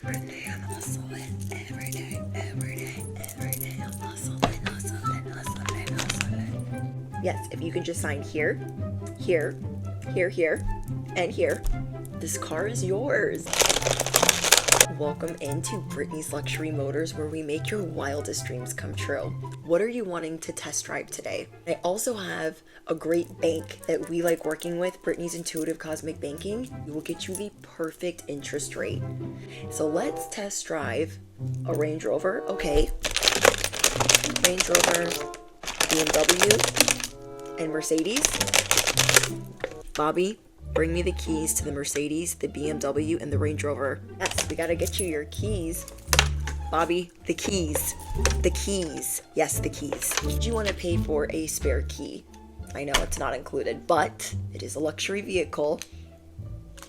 Every day I'm hustling. Every day, every day, every day I'm hustling, hustling, hustling, hustling. Yes, if you can just sign here, here, here, here, and here, this car is yours. Welcome into Brittany's Luxury Motors, where we make your wildest dreams come true. What are you wanting to test drive today? I also have a great bank that we like working with, Brittany's Intuitive Cosmic Banking. We will get you the perfect interest rate. So let's test drive a Range Rover. Okay. Range Rover, BMW, and Mercedes. Bobby, bring me the keys to the Mercedes, the BMW, and the Range Rover. Yes, we gotta get you your keys. Bobby, the keys. The keys. Yes, the keys. Did you want to pay for a spare key? I know it's not included, but it is a luxury vehicle.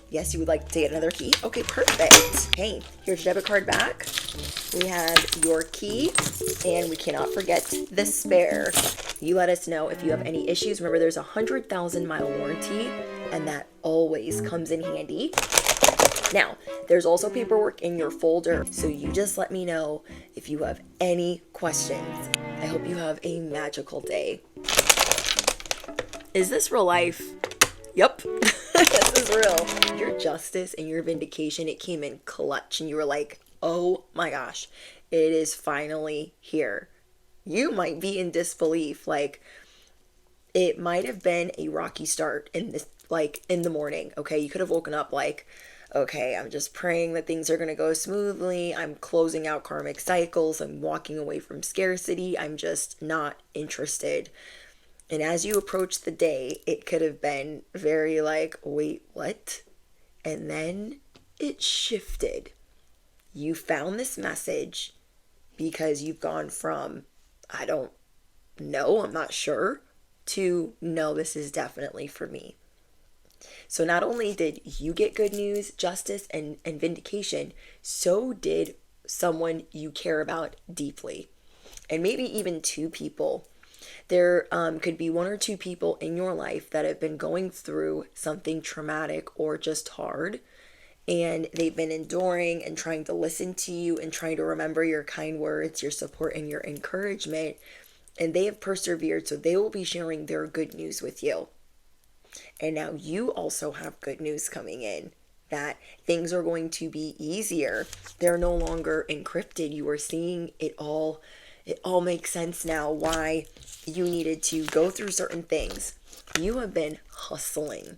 Yes, you would like to get another key? Okay, perfect. Hey, here's your debit card back. We have your key, and we cannot forget the spare. You let us know if you have any issues. Remember, there's a 100,000-mile warranty, and that always comes in handy. Now, there's also paperwork in your folder, so you just let me know if you have any questions. I hope you have a magical day. Is this real life? Yep, this is real. Your justice and your vindication, it came in clutch, and you were like, oh my gosh, it is finally here. You might be in disbelief. Like, it might have been a rocky start in this, like, in the morning. Okay, you could have woken up like, okay, I'm just praying that things are going to go smoothly. I'm closing out karmic cycles. I'm walking away from scarcity. I'm just not interested. And as you approach the day, it could have been very like, wait, what? And then it shifted. You found this message because you've gone from, I don't know, I'm not sure, to no, this is definitely for me. So not only did you get good news, justice, and vindication, so did someone you care about deeply. And maybe even two people. There could be one or two people in your life that have been going through something traumatic or just hard, and they've been enduring and trying to listen to you and trying to remember your kind words, your support, and your encouragement. And they have persevered, so they will be sharing their good news with you. And now you also have good news coming in, that things are going to be easier. They're no longer encrypted. You are seeing it all. It all makes sense now why you needed to go through certain things. You have been hustling.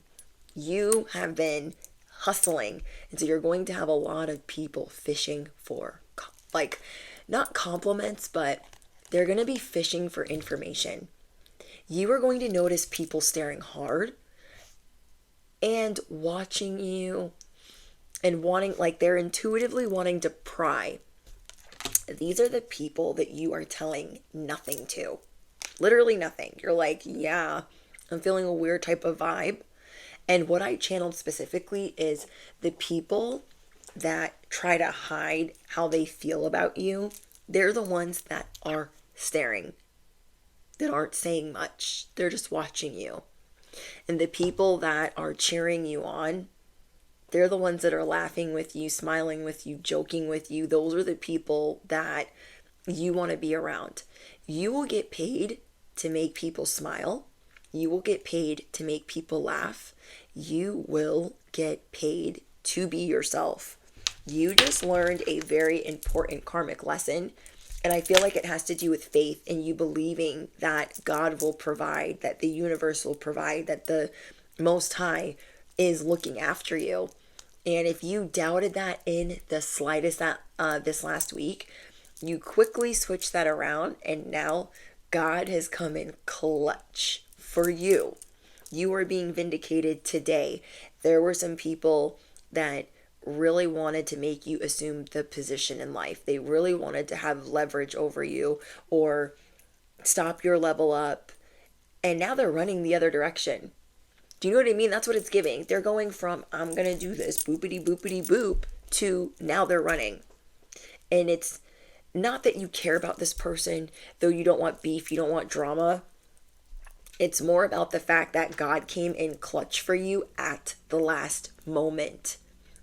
You have been hustling. And so you're going to have a lot of people fishing for, like, not compliments, but they're going to be fishing for information. You are going to notice people staring hard and watching you and wanting, like, they're intuitively wanting to pry. These are the people that you are telling nothing to. Literally nothing. You're like, yeah, I'm feeling a weird type of vibe. And what I channeled specifically is the people that try to hide how they feel about you. They're the ones that are staring, that aren't saying much. They're just watching you. And the people that are cheering you on, they're the ones that are laughing with you, smiling with you, joking with you. Those are the people that you want to be around. You will get paid to make people smile. You will get paid to make people laugh. You will get paid to be yourself. You just learned a very important karmic lesson. And I feel like it has to do with faith and you believing that God will provide, that the universe will provide, that the Most High is looking after you. And if you doubted that in the slightest this last week, you quickly switch that around, and now God has come in clutch for you. You are being vindicated today. There were some people that really wanted to make you assume the position in life. They really wanted to have leverage over you or stop your level up. And now they're running the other direction. Do you know what I mean? That's what it's giving. They're going from, I'm going to do this boopity boopity boop, to now they're running. And it's not that you care about this person, though you don't want beef, you don't want drama. It's more about the fact that God came in clutch for you at the last moment.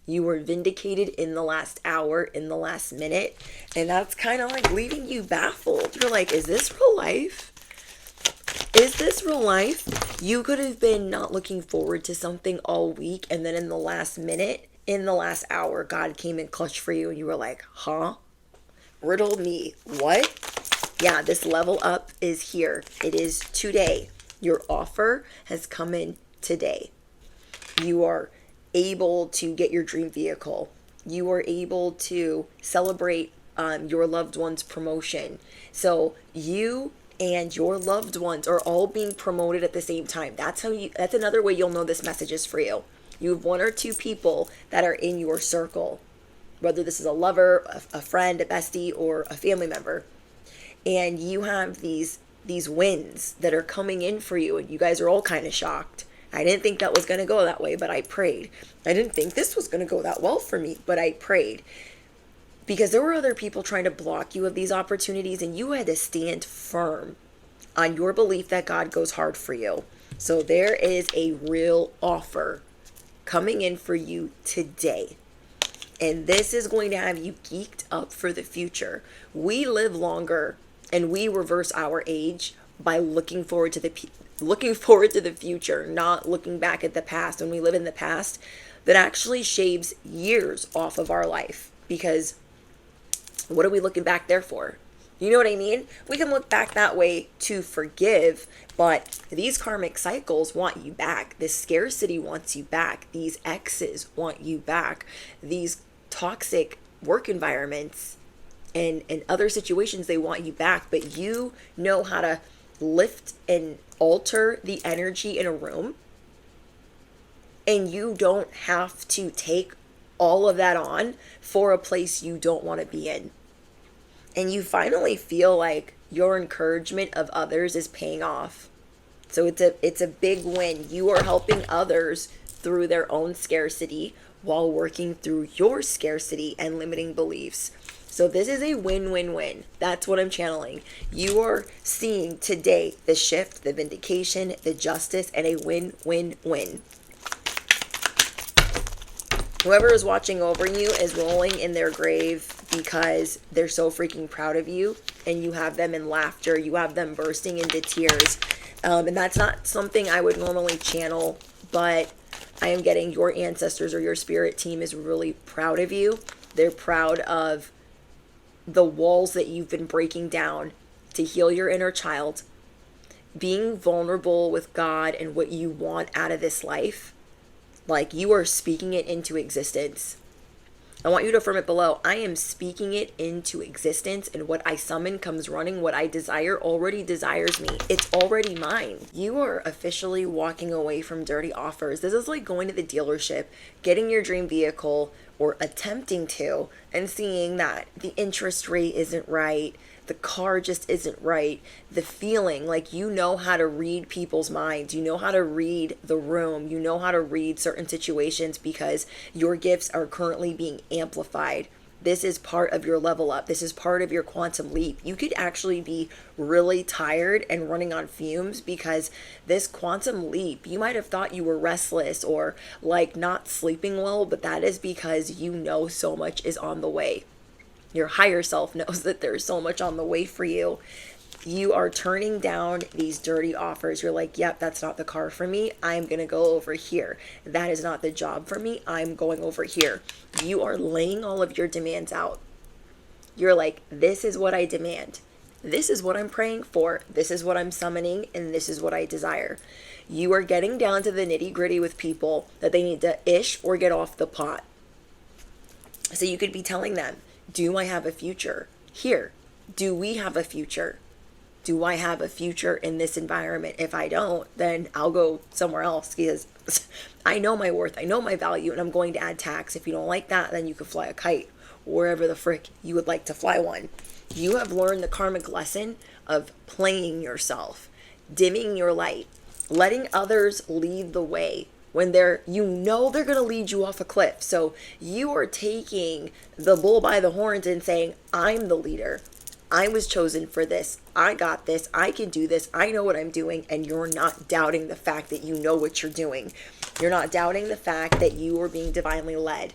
You were vindicated in the last hour, in the last minute. And that's kind of like leaving you baffled. You're like, is this real life? Is this real life? You could have been not looking forward to something all week, and then in the last minute, in the last hour, God came and clutched for you, and you were like, huh? Riddle me. What? Yeah, this level up is here. It is today. Your offer has come in today. You are able to get your dream vehicle. You are able to celebrate your loved one's promotion. So you and your loved ones are all being promoted at the same time. That's another way you'll know this message is for you. You have one or two people that are in your circle, whether this is a lover, a friend, a bestie, or a family member. And you have these wins that are coming in for you, and you guys are all kind of shocked. I didn't think that was going to go that way, but I prayed. I didn't think this was going to go that well for me, but I prayed. Because there were other people trying to block you of these opportunities, and you had to stand firm on your belief that God goes hard for you. So there is a real offer coming in for you today. And this is going to have you geeked up for the future. We live longer and we reverse our age by looking forward to the future, not looking back at the past. When we live in the past, that actually shaves years off of our life, because what are we looking back there for? You know what I mean? We can look back that way to forgive, but these karmic cycles want you back. This scarcity wants you back. These exes want you back. These toxic work environments and other situations, they want you back, but you know how to lift and alter the energy in a room, and you don't have to take all of that on for a place you don't want to be in. And you finally feel like your encouragement of others is paying off. So it's a big win. You are helping others through their own scarcity while working through your scarcity and limiting beliefs. So this is a win-win-win. That's what I'm channeling. You are seeing today the shift, the vindication, the justice, and a win-win-win. Whoever is watching over you is rolling in their grave because they're so freaking proud of you, and you have them in laughter. You have them bursting into tears. And that's not something I would normally channel, but I am getting your ancestors or your spirit team is really proud of you. They're proud of the walls that you've been breaking down to heal your inner child, being vulnerable with God and what you want out of this life. Like, you are speaking it into existence. I want you to affirm it below. I am speaking it into existence, and what I summon comes running. What I desire already desires me. It's already mine. You are officially walking away from dirty offers. This is like going to the dealership, getting your dream vehicle, or attempting to, and seeing that the interest rate isn't right, the car just isn't right, the feeling, like, you know how to read people's minds, you know how to read the room, you know how to read certain situations because your gifts are currently being amplified. This is part of your level up. This is part of your quantum leap. You could actually be really tired and running on fumes because this quantum leap, you might have thought you were restless or like not sleeping well, but that is because you know so much is on the way. Your higher self knows that there's so much on the way for you. You are turning down these dirty offers. You're like, yep, that's not the car for me. I'm going to go over here. That is not the job for me. I'm going over here. You are laying all of your demands out. You're like, this is what I demand. This is what I'm praying for. This is what I'm summoning. And this is what I desire. You are getting down to the nitty gritty with people that they need to ish or get off the pot. So you could be telling them, do I have a future here? Do we have a future? Do I have a future in this environment? If I don't, then I'll go somewhere else because I know my worth, I know my value, and I'm going to add tax. If you don't like that, then you could fly a kite wherever the frick you would like to fly one. You have learned the karmic lesson of playing yourself, dimming your light, letting others lead the way when they're going to lead you off a cliff. So you are taking the bull by the horns and saying, I'm the leader. I was chosen for this. I got this. I can do this. I know what I'm doing. And you're not doubting the fact that you know what you're doing. You're not doubting the fact that you are being divinely led.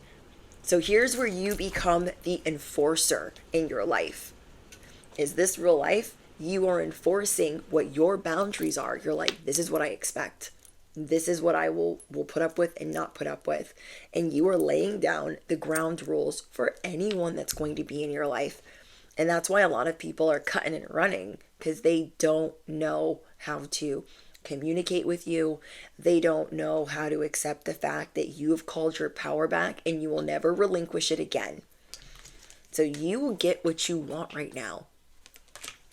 So here's where you become the enforcer in your life. Is this real life? You are enforcing what your boundaries are. You're like, this is what I expect. This is what I will put up with and not put up with. And you are laying down the ground rules for anyone that's going to be in your life. And that's why a lot of people are cutting and running, because they don't know how to communicate with you. They don't know how to accept the fact that you have called your power back and you will never relinquish it again. So you will get what you want right now.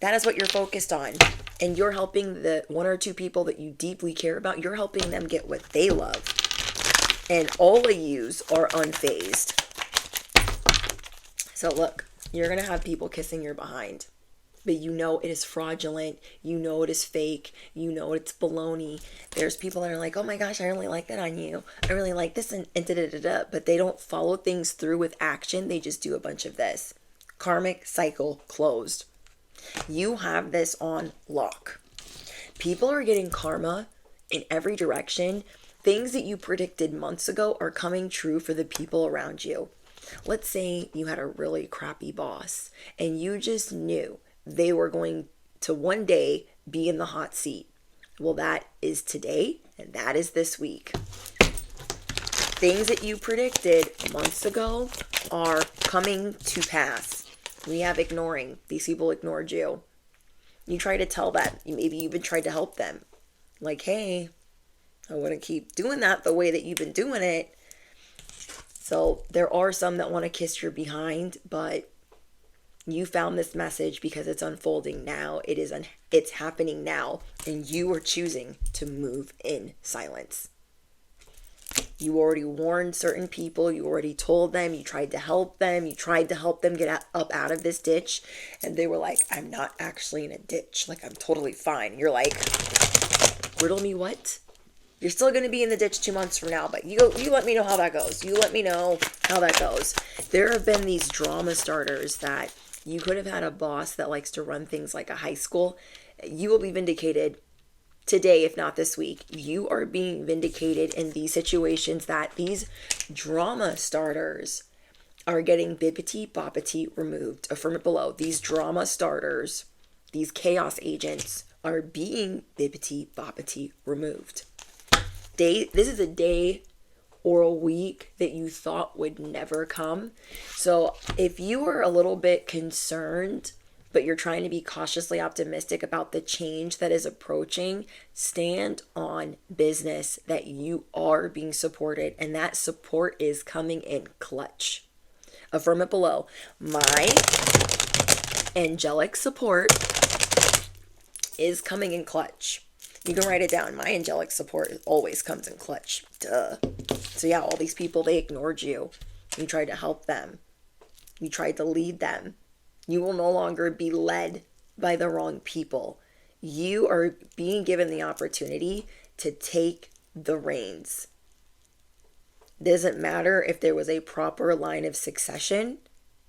That is what you're focused on. And you're helping the one or two people that you deeply care about. You're helping them get what they love. And all of yous are unfazed. So look, you're going to have people kissing your behind. But you know it is fraudulent. You know it is fake. You know it's baloney. There's people that are like, oh my gosh, I really like that on you. I really like this and da-da-da-da. But they don't follow things through with action. They just do a bunch of this. Karmic cycle closed. You have this on lock. People are getting karma in every direction. Things that you predicted months ago are coming true for the people around you. Let's say you had a really crappy boss and you just knew they were going to one day be in the hot seat. Well, that is today and that is this week. Things that you predicted months ago are coming to pass. We have ignoring. These people ignored you. You try to tell that. Maybe you even tried to help them. Like, hey, I want to keep doing that the way that you've been doing it. So there are some that want to kiss your behind, but you found this message because it's unfolding now. It's happening now, and you are choosing to move in silence. You already warned certain people. You already told them. You tried to help them. You tried to help them get up out of this ditch, and they were like, I'm not actually in a ditch. Like, I'm totally fine. You're like, riddle me what? You're still going to be in the ditch 2 months from now, but you let me know how that goes. You let me know how that goes. There have been these drama starters that you could have had a boss that likes to run things like a high school. You will be vindicated today, if not this week. You are being vindicated in these situations that these drama starters are getting bippity boppity removed. Affirm it below. These drama starters, these chaos agents are being bippity boppity removed. This is a day or a week that you thought would never come. So if you are a little bit concerned, but you're trying to be cautiously optimistic about the change that is approaching, stand on business that you are being supported, and that support is coming in clutch. Affirm it below. My angelic support is coming in clutch. You can write it down. My angelic support always comes in clutch. Duh. So yeah, all these people, they ignored you. You tried to help them. You tried to lead them. You will no longer be led by the wrong people. You are being given the opportunity to take the reins. Doesn't matter if there was a proper line of succession,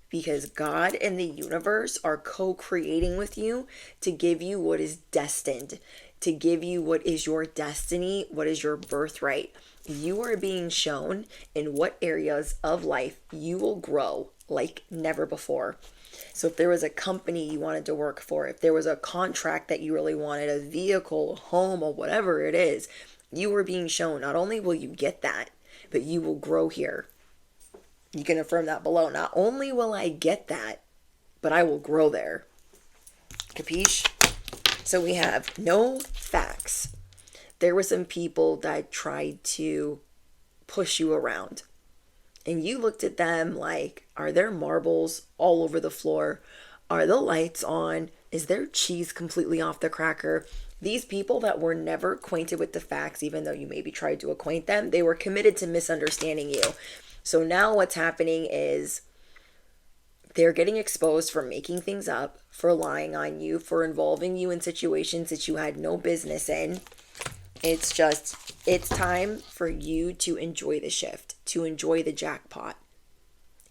because God and the universe are co-creating with you to give you what is destined, to give you what is your destiny, what is your birthright. You are being shown in what areas of life you will grow like never before. So if there was a company you wanted to work for, if there was a contract that you really wanted, a vehicle, a home, or whatever it is, you are being shown not only will you get that, but you will grow here. You can affirm that below. Not only will I get that, but I will grow there. Capiche? So we have no facts. There were some people that tried to push you around. And you looked at them like, are there marbles all over the floor? Are the lights on? Is there cheese completely off the cracker? These people that were never acquainted with the facts, even though you maybe tried to acquaint them, they were committed to misunderstanding you. So now what's happening is they're getting exposed for making things up, for lying on you, for involving you in situations that you had no business in. It's time for you to enjoy the shift, to enjoy the jackpot.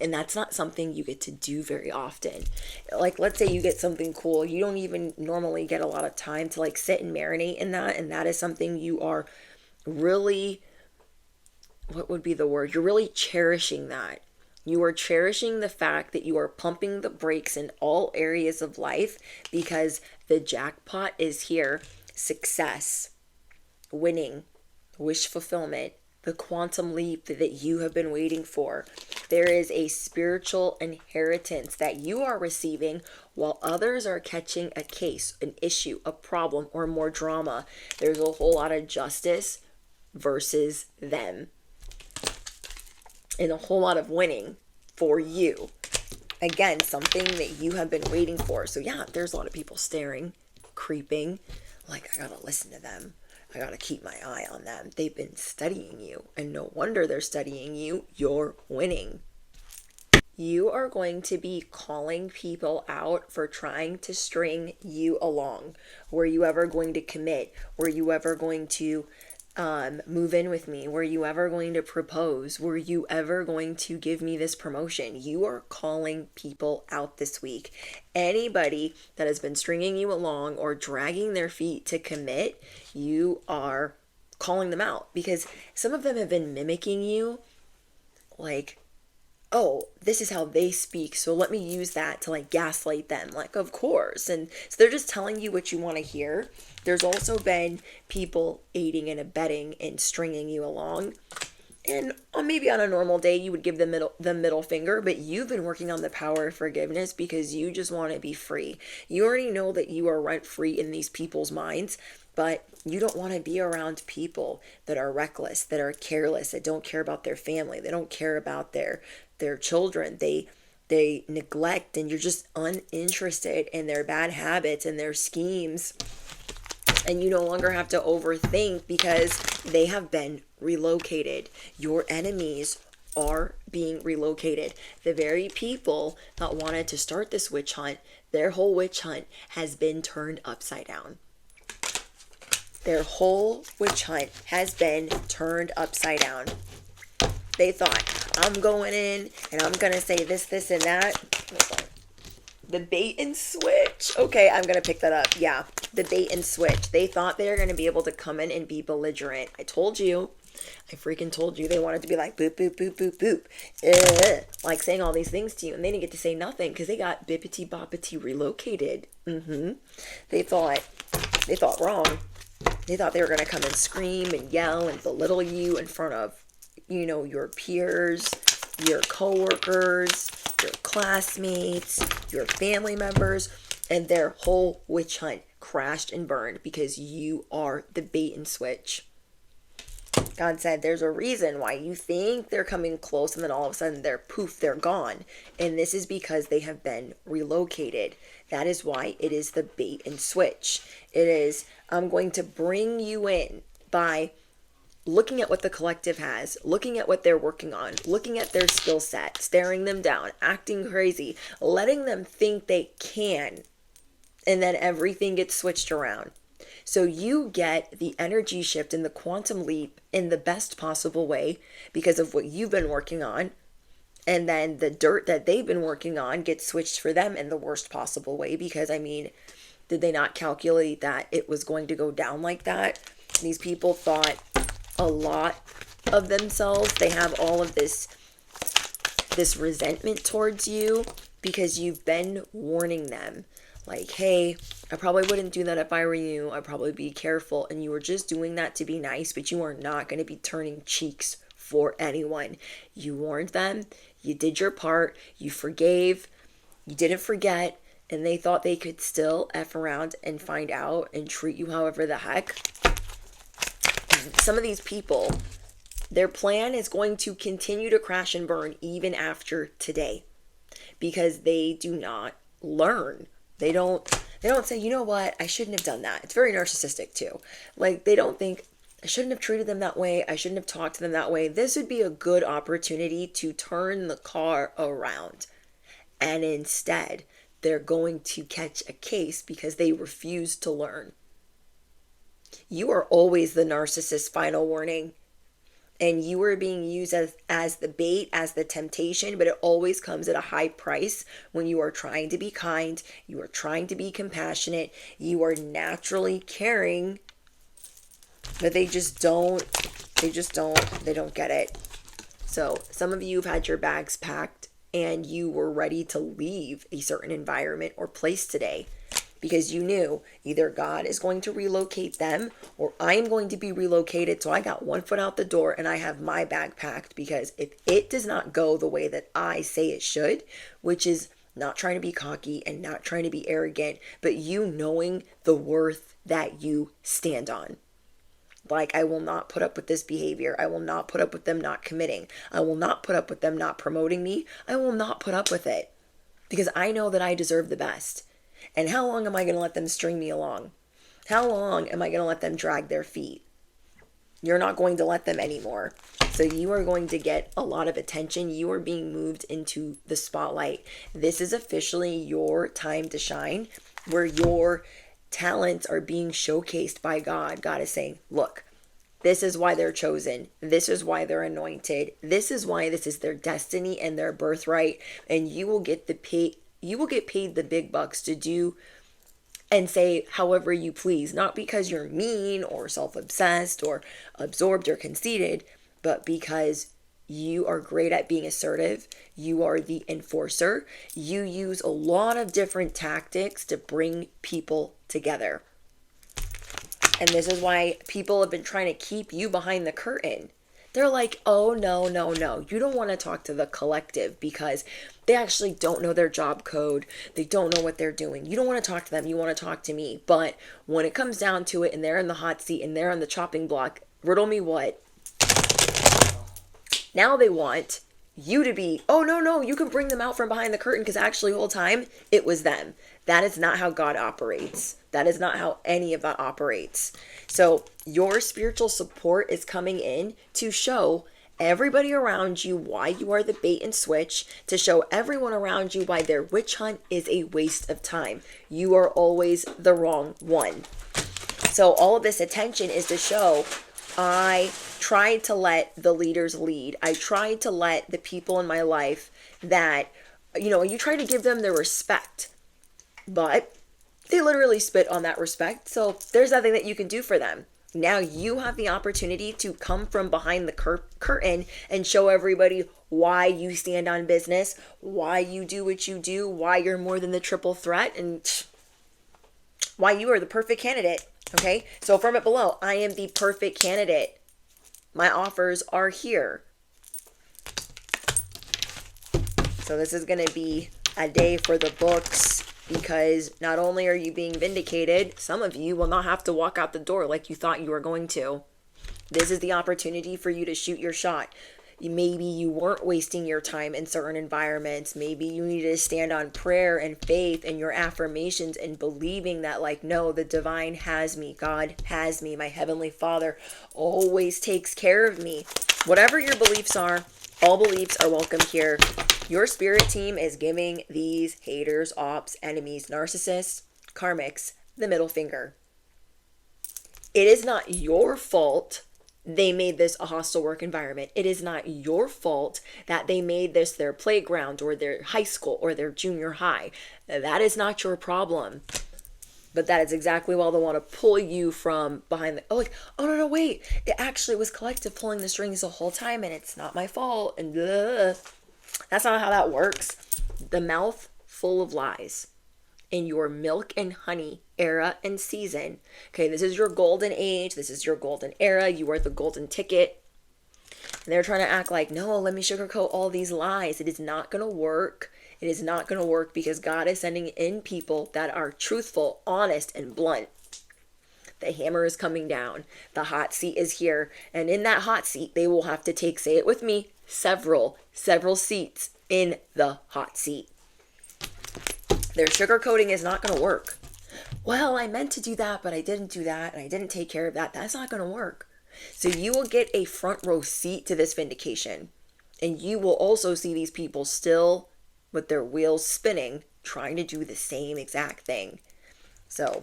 And that's not something you get to do very often. Like, let's say you get something cool. You don't even normally get a lot of time to like sit and marinate in that. And that is something you are really, what would be the word? You're really cherishing that. You are cherishing the fact that you are pumping the brakes in all areas of life because the jackpot is here. Success, winning, wish fulfillment, the quantum leap that you have been waiting for. There is a spiritual inheritance that you are receiving while others are catching a case, an issue, a problem, or more drama. There's a whole lot of justice versus them, and a whole lot of winning for you. Again, something that you have been waiting for. So yeah, there's a lot of people staring, creeping, like, I gotta listen to them. I gotta keep my eye on them. They've been studying you, and no wonder they're studying you. You're winning. You are going to be calling people out for trying to string you along. Were you ever going to commit? Were you ever going to move in with me? Were you ever going to propose? Were you ever going to give me this promotion? You are calling people out this week. Anybody that has been stringing you along or dragging their feet to commit, you are calling them out, because some of them have been mimicking you, like, oh, this is how they speak, so let me use that to like gaslight them. Like, of course. And so they're just telling you what you want to hear. There's also been people aiding and abetting and stringing you along. And maybe on a normal day, you would give the middle finger, but you've been working on the power of forgiveness because you just want to be free. You already know that you are rent free in these people's minds, but you don't want to be around people that are reckless, that are careless, that don't care about their family, they don't care about their children, they neglect, and you're just uninterested in their bad habits and their schemes. And you no longer have to overthink because they have been relocated. Your enemies are being relocated. The very people that wanted to start this witch hunt, their whole witch hunt has been turned upside down. Their whole witch hunt has been turned upside down. They thought, I'm going in and I'm going to say this, and that. The bait and switch. Okay, I'm going to pick that up. Yeah, the bait and switch. They thought they were going to be able to come in and be belligerent. I told you. I freaking told you. They wanted to be like, boop, boop, boop, boop, boop. Like saying all these things to you. And they didn't get to say nothing because they got bippity boppity relocated. They thought wrong. They thought they were going to come and scream and yell and belittle you in front of, your peers, your coworkers, your classmates, your family members, and their whole witch hunt crashed and burned because you are the bait and switch. God said there's a reason why you think they're coming close and then all of a sudden they're gone. And this is because they have been relocated. That is why it is the bait and switch. It is, I'm going to bring you in by looking at what the collective has, looking at what they're working on, looking at their skill set, staring them down, acting crazy, letting them think they can, and then everything gets switched around. So you get the energy shift and the quantum leap in the best possible way because of what you've been working on, and then the dirt that they've been working on gets switched for them in the worst possible way because, did they not calculate that it was going to go down like that? These people thought a lot of themselves. They have all of this resentment towards you because you've been warning them. Like, hey, I probably wouldn't do that if I were you. I'd probably be careful. And you were just doing that to be nice, but you are not going to be turning cheeks for anyone. You warned them. You did your part. You forgave. You didn't forget. And they thought they could still F around and find out and treat you however the heck. Some of these people, their plan is going to continue to crash and burn even after today because they do not learn. They don't say, you know what, I shouldn't have done that. It's very narcissistic too. Like, they don't think, I shouldn't have treated them that way. I shouldn't have talked to them that way. This would be a good opportunity to turn the car around. And instead, they're going to catch a case because they refuse to learn. You are always the narcissist's final warning. And you are being used as the bait, as the temptation, but it always comes at a high price when you are trying to be kind, you are trying to be compassionate, you are naturally caring, but they don't get it. So some of you have had your bags packed and you were ready to leave a certain environment or place today because you knew either God is going to relocate them or I am going to be relocated. So I got one foot out the door and I have my bag packed, because if it does not go the way that I say it should, which is not trying to be cocky and not trying to be arrogant, but you knowing the worth that you stand on. Like, I will not put up with this behavior. I will not put up with them not committing. I will not put up with them not promoting me. I will not put up with it because I know that I deserve the best. And how long am I going to let them string me along? How long am I going to let them drag their feet? You're not going to let them anymore. So you are going to get a lot of attention. You are being moved into the spotlight. This is officially your time to shine, where your talents are being showcased by God. God is saying, look, this is why they're chosen. This is why they're anointed. This is why this is their destiny and their birthright. And you will get paid the big bucks to do and say however you please, not because you're mean or self-obsessed or absorbed or conceited, but because you are great at being assertive. You are the enforcer. You use a lot of different tactics to bring people together. And this is why people have been trying to keep you behind the curtain. They're like, oh, no. You don't want to talk to the collective because they actually don't know their job code. They don't know what they're doing. You don't want to talk to them. You want to talk to me. But when it comes down to it and they're in the hot seat and they're on the chopping block, riddle me what? Now they want you to be, oh, no, you can bring them out from behind the curtain because actually the whole time it was them. That is not how God operates. That is not how any of that operates. So your spiritual support is coming in to show everybody around you why you are the bait and switch, to show everyone around you why their witch hunt is a waste of time. You are always the wrong one. So all of this attention is to show, I tried to let the leaders lead. I tried to let the people in my life that, you try to give them the respect, but they literally spit on that respect. So there's nothing that you can do for them. Now you have the opportunity to come from behind the curtain and show everybody why you stand on business, why you do what you do, why you're more than the triple threat, and why you are the perfect candidate. Okay, so affirm it below. I am the perfect candidate. My offers are here. So this is going to be a day for the books, because not only are you being vindicated, some of you will not have to walk out the door like you thought you were going to. This is the opportunity for you to shoot your shot. Maybe you weren't wasting your time in certain environments. Maybe you needed to stand on prayer and faith and your affirmations and believing that, like, no, the divine has me. God has me. My heavenly Father always takes care of me. Whatever your beliefs are, all beliefs are welcome here. Your spirit team is giving these haters, ops, enemies, narcissists, karmics, the middle finger. It is not your fault they made this a hostile work environment. It is not your fault that they made this their playground or their high school or their junior high. That is not your problem. But that is exactly why they want to pull you from behind oh no, wait. It actually was collective pulling the strings the whole time and it's not my fault. And that's not how that works. The mouth full of lies. In your milk and honey era and season. Okay, this is your golden age. This is your golden era. You are the golden ticket. And they're trying to act like, no, let me sugarcoat all these lies. It is not going to work. It is not going to work because God is sending in people that are truthful, honest, and blunt. The hammer is coming down. The hot seat is here. And in that hot seat, they will have to take, say it with me, several seats in the hot seat. Their sugarcoating is not going to work. Well, I meant to do that, but I didn't do that, and I didn't take care of that. That's not going to work. So you will get a front row seat to this vindication. And you will also see these people still with their wheels spinning, trying to do the same exact thing. So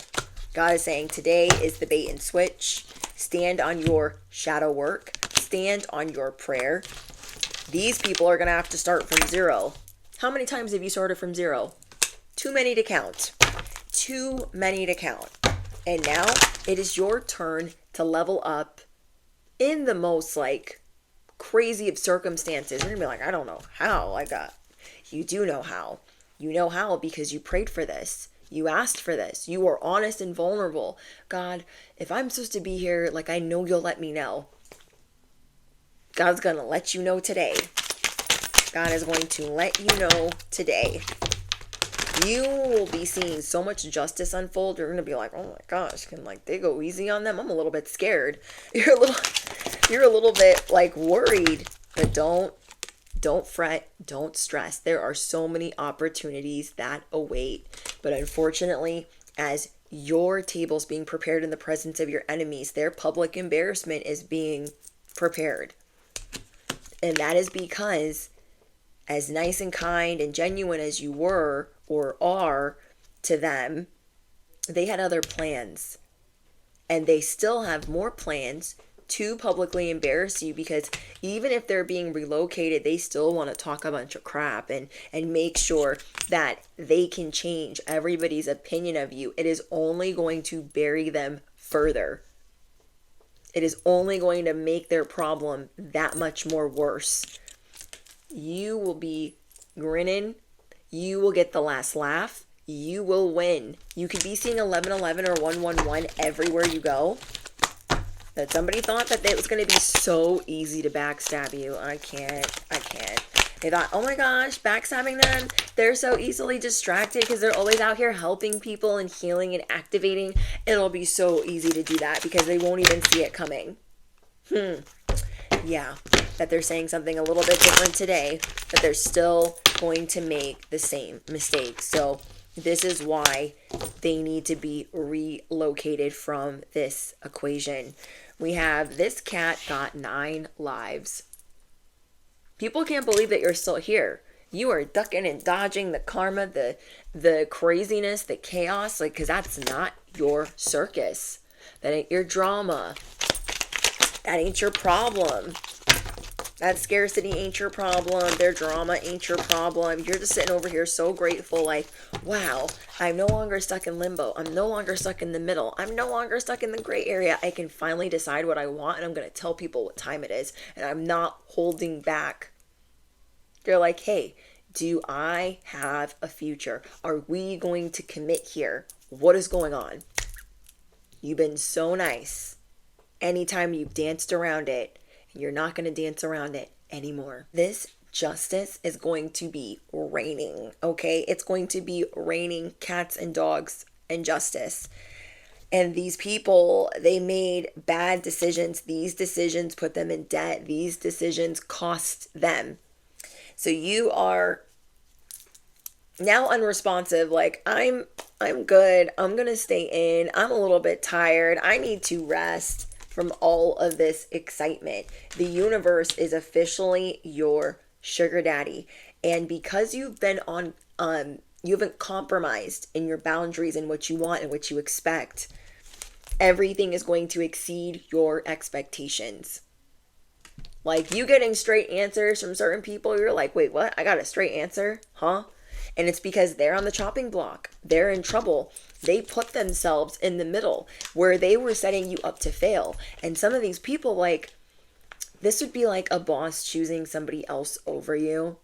God is saying today is the bait and switch. Stand on your shadow work. Stand on your prayer. These people are going to have to start from zero. How many times have you started from zero? Too many to count. Too many to count. And now it is your turn to level up in the most crazy of circumstances. You're going to be like, I don't know how I got. You do know how. You know how because you prayed for this. You asked for this. You were honest and vulnerable. God, if I'm supposed to be here, like, I know you'll let me know. God's going to let you know today. God is going to let you know today. You will be seeing so much justice unfold. You're going to be like, oh my gosh, can like they go easy on them? I'm a little bit scared. You're a little bit like worried, but don't fret, don't stress. There are so many opportunities that await. But unfortunately, as your table's being prepared in the presence of your enemies, their public embarrassment is being prepared. And that is because as nice and kind and genuine as you were or are to them, they had other plans. And they still have more plans to publicly embarrass you, because even if they're being relocated, they still want to talk a bunch of crap and make sure that they can change everybody's opinion of you. It is only going to bury them further. It is only going to make their problem that much more worse. You will be grinning. You will get the last laugh. You will win. You could be seeing 1111 or 111 everywhere you go. That somebody thought that it was going to be so easy to backstab you. I can't. They thought, oh my gosh, backstabbing them. They're so easily distracted because they're always out here helping people and healing and activating. It'll be so easy to do that because they won't even see it coming. Yeah, that they're saying something a little bit different today, that they're still going to make the same mistakes. So this is why they need to be relocated from this equation. We have this cat got 9 lives. People can't believe that you're still here. You are ducking and dodging the karma, the craziness, the chaos, like, because that's not your circus. That ain't your drama. That ain't your problem. That scarcity ain't your problem. Their drama ain't your problem. You're just sitting over here so grateful, like, wow, I'm no longer stuck in limbo. I'm no longer stuck in the middle. I'm no longer stuck in the gray area. I can finally decide what I want, and I'm going to tell people what time it is, and I'm not holding back. You're like, hey, do I have a future? Are we going to commit here? What is going on? You've been so nice. Anytime you've danced around it, you're not going to dance around it anymore. This justice is going to be raining, okay? It's going to be raining cats and dogs and justice. And these people, they made bad decisions. These decisions put them in debt. These decisions cost them. So you are now unresponsive, like, I'm good. I'm going to stay in. I'm a little bit tired. I need to rest from all of this excitement. The universe is officially your sugar daddy. And because you've been you haven't compromised in your boundaries and what you want and what you expect, everything is going to exceed your expectations. Like, you getting straight answers from certain people, you're like, wait, what? I got a straight answer? Huh? And it's because they're on the chopping block. They're in trouble. They put themselves in the middle where they were setting you up to fail. And some of these people, like, this would be like a boss choosing somebody else over you.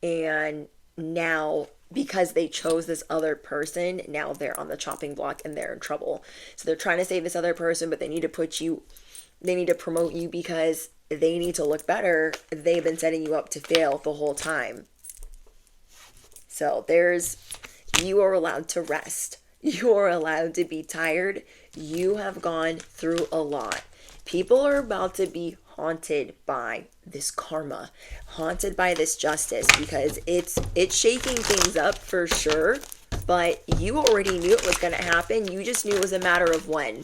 And now, because they chose this other person, now they're on the chopping block and they're in trouble. So they're trying to save this other person, but they need to promote you because they need to look better. They've been setting you up to fail the whole time. So you are allowed to rest. You are allowed to be tired. You have gone through a lot. People are about to be haunted by this karma, haunted by this justice, because it's shaking things up for sure, but you already knew it was going to happen. You just knew it was a matter of when.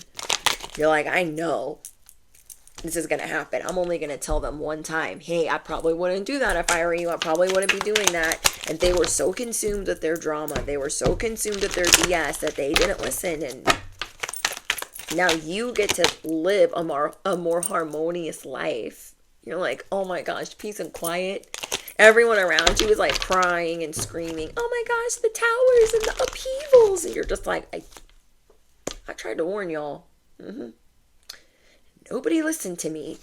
You're like, I know this is going to happen. I'm only going to tell them one time, hey, I probably wouldn't do that if I were you. I probably wouldn't be doing that. And they were so consumed with their drama. They were so consumed with their BS that they didn't listen. And now you get to live a more harmonious life. You're like, oh my gosh, peace and quiet. Everyone around you is like crying and screaming, oh my gosh, the towers and the upheavals. And you're just like, I tried to warn y'all. Nobody listened to me.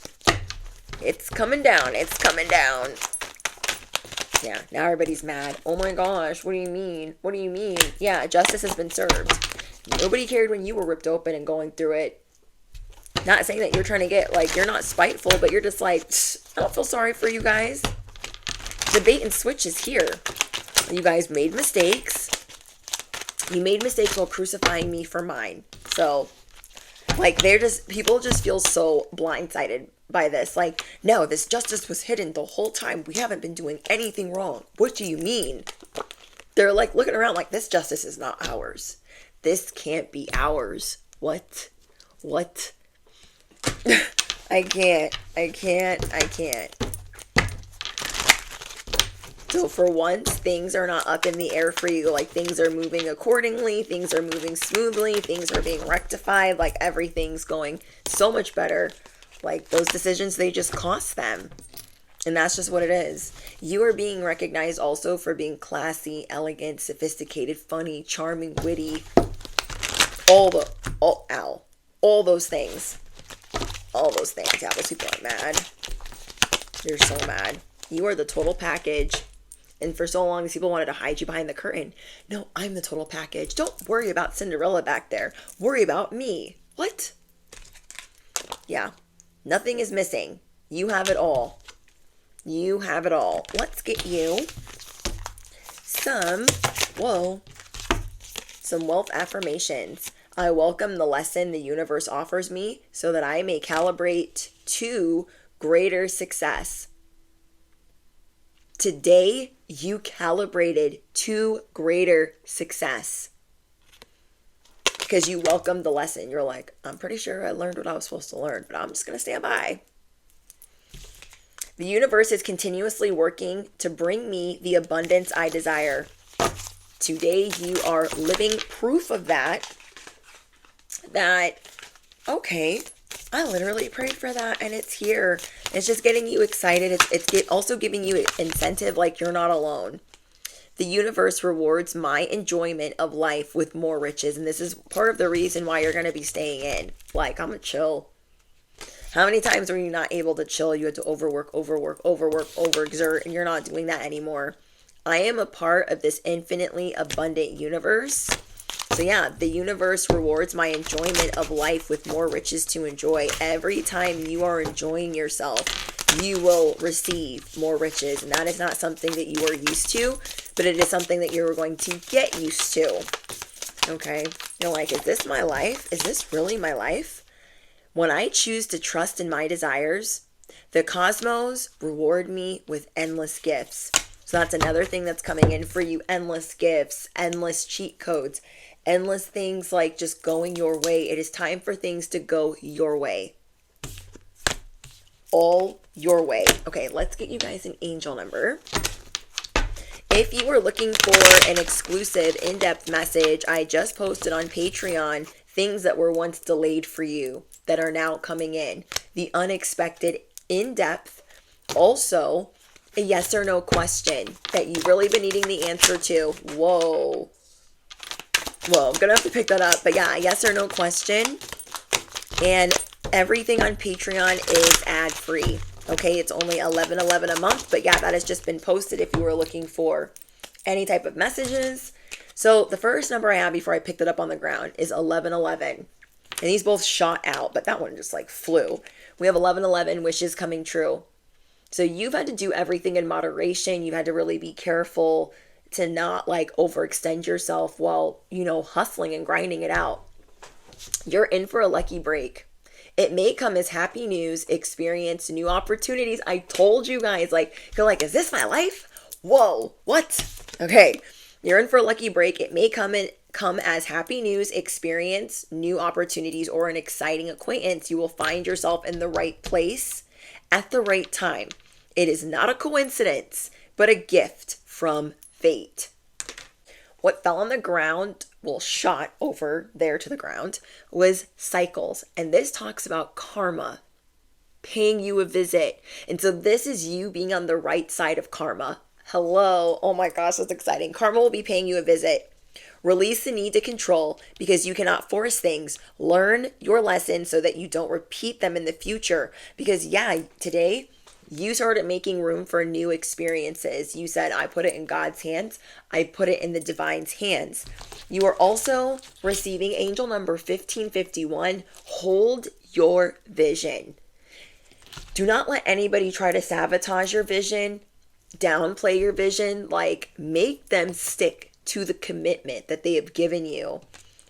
It's coming down. It's coming down. Yeah, now everybody's mad. Oh my gosh, what do you mean? What do you mean? Yeah, justice has been served. Nobody cared when you were ripped open and going through it. Not saying that you're trying to get, like, you're not spiteful, but you're just like, I don't feel sorry for you guys. The bait and switch is here. You guys made mistakes. You made mistakes while crucifying me for mine. So, like, people just feel so blindsided by this. Like, no, this justice was hidden the whole time. We haven't been doing anything wrong. What do you mean? They're like looking around like, this justice is not ours. This can't be ours. What? I can't. So for once, things are not up in the air for you. Like, things are moving accordingly. Things are moving smoothly. Things are being rectified. Like, everything's going so much better. Like, those decisions, they just cost them. And that's just what it is. You are being recognized also for being classy, elegant, sophisticated, funny, charming, witty. All those things. All those things. Yeah, those people are mad. They're so mad. You are the total package. And for so long, these people wanted to hide you behind the curtain. No, I'm the total package. Don't worry about Cinderella back there. Worry about me. What? Yeah. Nothing is missing. You have it all. You have it all. Let's get you some wealth affirmations. I welcome the lesson the universe offers me so that I may calibrate to greater success. Today, you calibrated to greater success because you welcomed the lesson. You're like, I'm pretty sure I learned what I was supposed to learn, but I'm just going to stand by. The universe is continuously working to bring me the abundance I desire. Today, you are living proof of that, okay, I literally prayed for that and it's here. It's just getting you excited. It's also giving you incentive, like you're not alone. The universe rewards my enjoyment of life with more riches. And this is part of the reason why you're going to be staying in. Like, I'm going to chill. How many times were you not able to chill? You had to overwork, overexert, and you're not doing that anymore. I am a part of this infinitely abundant universe. So yeah, the universe rewards my enjoyment of life with more riches to enjoy. Every time you are enjoying yourself, you will receive more riches. And that is not something that you are used to, but it is something that you're going to get used to. Okay? You're like, is this my life? Is this really my life? When I choose to trust in my desires, the cosmos reward me with endless gifts. So that's another thing that's coming in for you. Endless gifts, endless cheat codes, endless things like just going your way. It is time for things to go your way. All your way. Okay, let's get you guys an angel number. If you were looking for an exclusive in-depth message, I just posted on Patreon things that were once delayed for you that are now coming in. The unexpected in-depth. Also, a yes or no question that you've really been needing the answer to. Whoa, I'm gonna have to pick that up. But yeah, a yes or no question. And everything on Patreon is ad-free. Okay, it's only $11.11 a month. But yeah, that has just been posted if you were looking for any type of messages. So the first number I have before I picked it up on the ground is 1111. And these both shot out, but that one just like flew. We have 1111 wishes coming true. So you've had to do everything in moderation. You've had to really be careful to not like overextend yourself while, hustling and grinding it out. You're in for a lucky break. It may come as happy news, experience, new opportunities. I told you guys, you're like, is this my life? Whoa, what? Okay, you're in for a lucky break. It may come as happy news, experience, new opportunities, or an exciting acquaintance. You will find yourself in the right place at the right time. It is not a coincidence, but a gift from fate. What fell on the ground, shot over there to the ground, was cycles. And this talks about karma paying you a visit. And so this is you being on the right side of karma. Hello. Oh my gosh, that's exciting. Karma will be paying you a visit. Release the need to control because you cannot force things. Learn your lessons so that you don't repeat them in the future. Because yeah, today You started making room for new experiences. You said, I put it in God's hands. I put it in the divine's hands. You are also receiving angel number 1551. Hold your vision. Do not let anybody try to sabotage your vision, downplay your vision. Like, make them stick to the commitment that they have given you.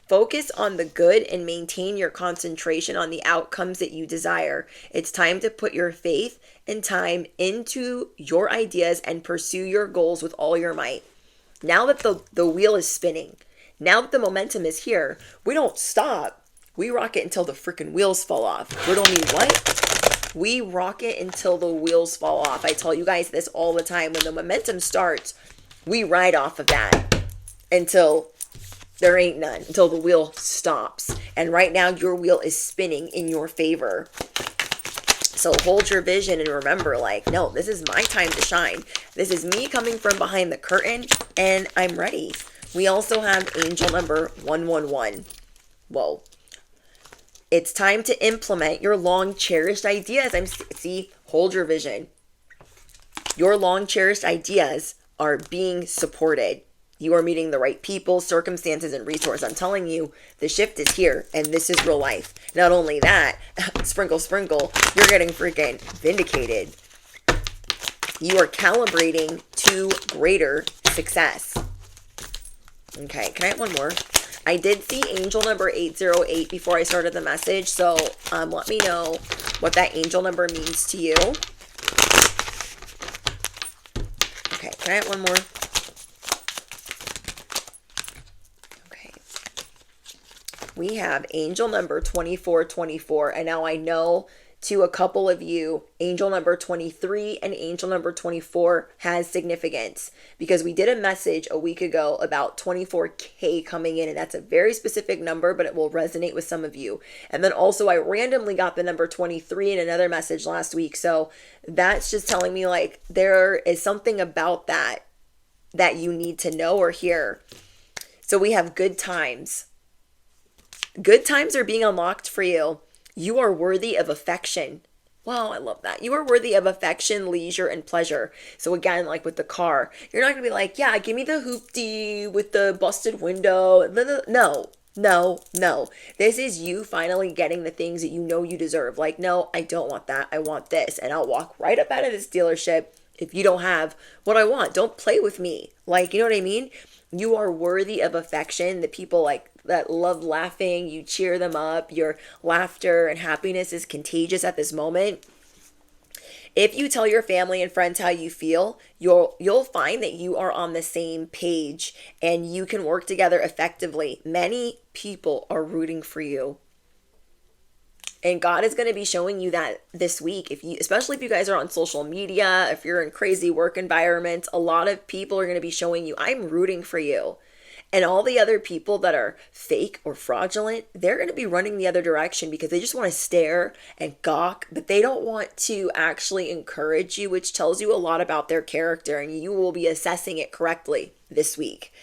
Focus on the good and maintain your concentration on the outcomes that you desire. It's time to put your faith and time into your ideas and pursue your goals with all your might. Now that the wheel is spinning, now that the momentum is here, we don't stop. We rock it until the freaking wheels fall off. Riddle me what? We rock it until the wheels fall off. I tell you guys this all the time. When the momentum starts, we ride off of that until there ain't none, until the wheel stops. And right now, your wheel is spinning in your favor. So hold your vision and remember, like, no, this is my time to shine. This is me coming from behind the curtain, and I'm ready. We also have angel number 111. Whoa. It's time to implement your long cherished ideas. See, hold your vision. Your long cherished ideas are being supported. You are meeting the right people, circumstances, and resources. I'm telling you, the shift is here, and this is real life. Not only that, sprinkle, sprinkle, you're getting freaking vindicated. You are calibrating to greater success. Okay, can I have one more? I did see angel number 808 before I started the message, so let me know what that angel number means to you. Okay, can I have one more? We have angel number 2424. And now I know to a couple of you, angel number 23 and angel number 24 has significance because we did a message a week ago about 24K coming in. And that's a very specific number, but it will resonate with some of you. And then also I randomly got the number 23 in another message last week. So that's just telling me like there is something about that you need to know or hear. So we have good times. Good times are being unlocked for you. You are worthy of affection. Wow, I love that. You are worthy of affection, leisure, and pleasure. So again, like with the car, you're not going to be like, yeah, give me the hoopty with the busted window. No. This is you finally getting the things that you know you deserve. Like, no, I don't want that. I want this. And I'll walk right up out of this dealership if you don't have what I want. Don't play with me. Like, you know what I mean? You are worthy of affection. The people like that love laughing, you cheer them up. Your laughter and happiness is contagious at this moment. If you tell your family and friends how you feel, you'll find that you are on the same page and you can work together effectively. Many people are rooting for you. And God is going to be showing you that this week, especially if you guys are on social media, if you're in crazy work environments, a lot of people are going to be showing you, I'm rooting for you. And all the other people that are fake or fraudulent, they're going to be running the other direction because they just want to stare and gawk, but they don't want to actually encourage you, which tells you a lot about their character, and you will be assessing it correctly this week.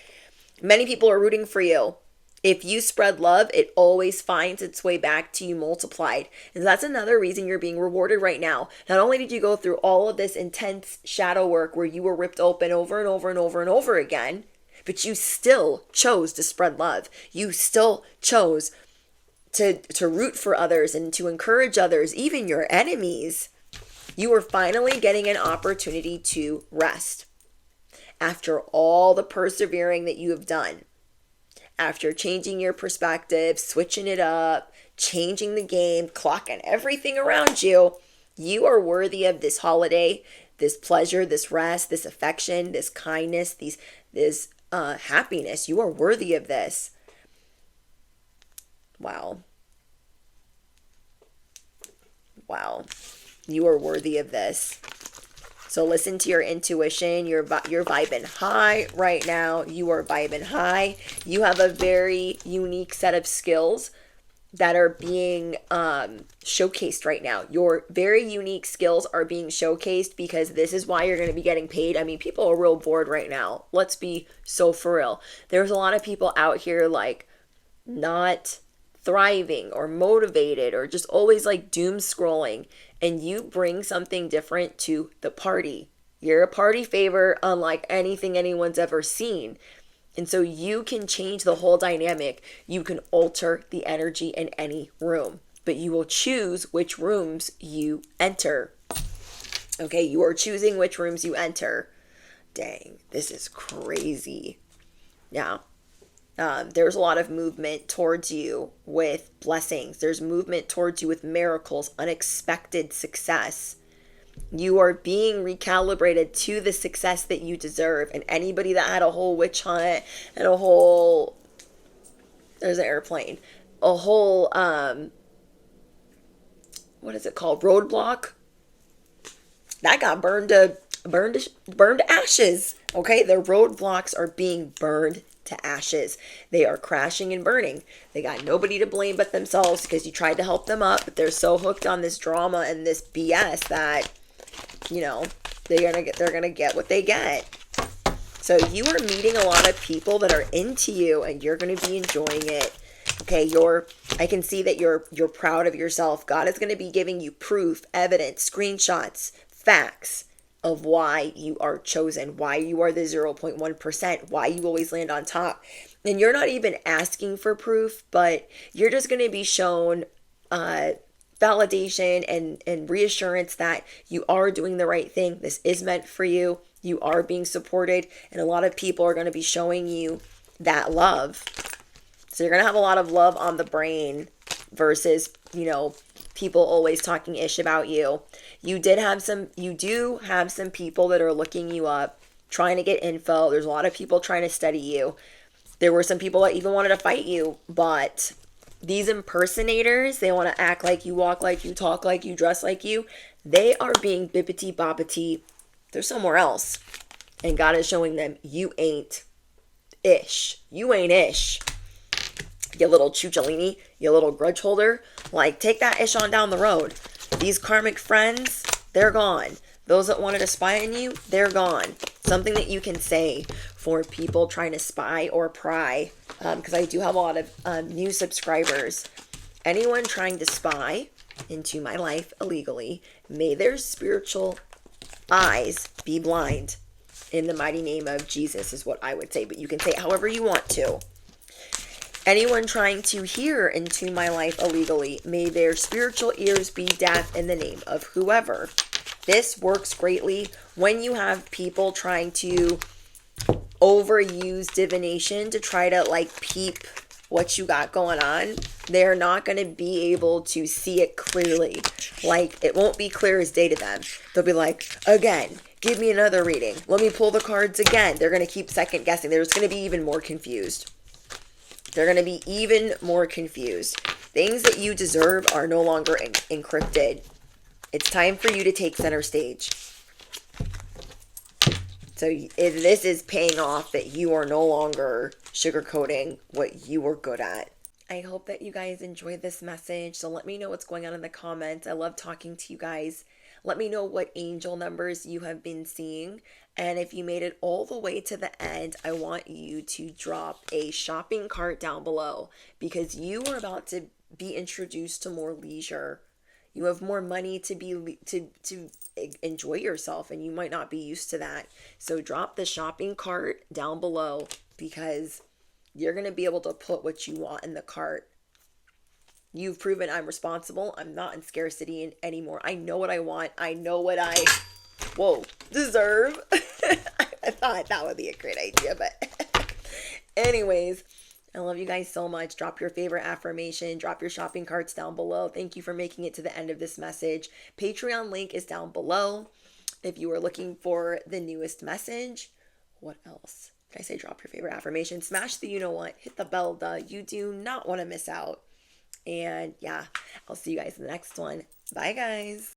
Many people are rooting for you. If you spread love, it always finds its way back to you multiplied. And that's another reason you're being rewarded right now. Not only did you go through all of this intense shadow work where you were ripped open over and over and over and over again, but you still chose to spread love. You still chose to root for others and to encourage others, even your enemies. You are finally getting an opportunity to rest. After all the persevering that you have done, after changing your perspective, switching it up, changing the game, clocking everything around you, you are worthy of this holiday, this pleasure, this rest, this affection, this kindness, this happiness. You are worthy of this. Wow. You are worthy of this. So listen to your intuition. You're vibing high right now. You are vibing high. You have a very unique set of skills that are being showcased right now. Your very unique skills are being showcased because this is why you're going to be getting paid. I mean, people are real bored right now. Let's be so for real. There's a lot of people out here like not thriving or motivated or just always like doom scrolling, and you bring something different to the party. You're a party favor unlike anything anyone's ever seen. And so you can change the whole dynamic. You can alter the energy in any room, but you will choose which rooms you enter. Okay, you are choosing which rooms you enter. Dang, this is crazy. Now, there's a lot of movement towards you with blessings. There's movement towards you with miracles, unexpected success. You are being recalibrated to the success that you deserve. And anybody that had a whole witch hunt and a whole, there's an airplane, a whole, what is it called? Roadblock. That got burned to ashes. Okay. The roadblocks are being burned to ashes. They are crashing and burning. They got nobody to blame but themselves because you tried to help them up, but they're so hooked on this drama and this BS that, you know, they're gonna get what they get. So you are meeting a lot of people that are into you, and you're gonna be enjoying it. Okay, I can see that you're proud of yourself. God is gonna be giving you proof, evidence, screenshots, facts of why you are chosen, why you are the 0.1%, why you always land on top. And you're not even asking for proof, but you're just going to be shown validation and reassurance that you are doing the right thing. This is meant for you. You are being supported, and a lot of people are going to be showing you that love. So you're going to have a lot of love on the brain versus, you know, people always talking ish about you. You do have some people that are looking you up, trying to get info. There's a lot of people trying to study you. There were some people that even wanted to fight you, but these impersonators, they want to act like you, walk like you, talk like you, dress like you. They are being bippity boppity. They're somewhere else. And God is showing them, you ain't ish. You ain't ish. You little chuchalini, you little grudge holder. Like, take that ish on down the road. These karmic friends, they're gone. Those that wanted to spy on you, they're gone. Something that you can say for people trying to spy or pry, because I do have a lot of new subscribers. Anyone trying to spy into my life illegally, may their spiritual eyes be blind. In the mighty name of Jesus is what I would say, but you can say it however you want to. Anyone trying to hear into my life illegally, may their spiritual ears be deaf in the name of whoever. This works greatly when you have people trying to overuse divination to try to like peep what you got going on. They're not going to be able to see it clearly. Like, it won't be clear as day to them. They'll be like, again, give me another reading. Let me pull the cards again. They're going to keep second guessing. They're just going to be even more confused. They're going to be even more confused. Things that you deserve are no longer encrypted. It's time for you to take center stage. So this is paying off that you are no longer sugarcoating what you were good at. I hope that you guys enjoyed this message. So let me know what's going on in the comments. I love talking to you guys. Let me know what angel numbers you have been seeing. And if you made it all the way to the end, I want you to drop a shopping cart down below, because you are about to be introduced to more leisure. You have more money to enjoy yourself, and you might not be used to that. So drop the shopping cart down below, because you're going to be able to put what you want in the cart. You've proven I'm responsible. I'm not in scarcity anymore. I know what I want. I know what I, deserve. I thought that would be a great idea, but anyways, I love you guys so much. Drop your favorite affirmation. Drop your shopping carts down below. Thank you for making it to the end of this message. Patreon link is down below if you are looking for the newest message. What else? Did I say drop your favorite affirmation? Smash the you-know-what. Hit the bell, you do not want to miss out. And yeah, I'll see you guys in the next one. Bye, guys.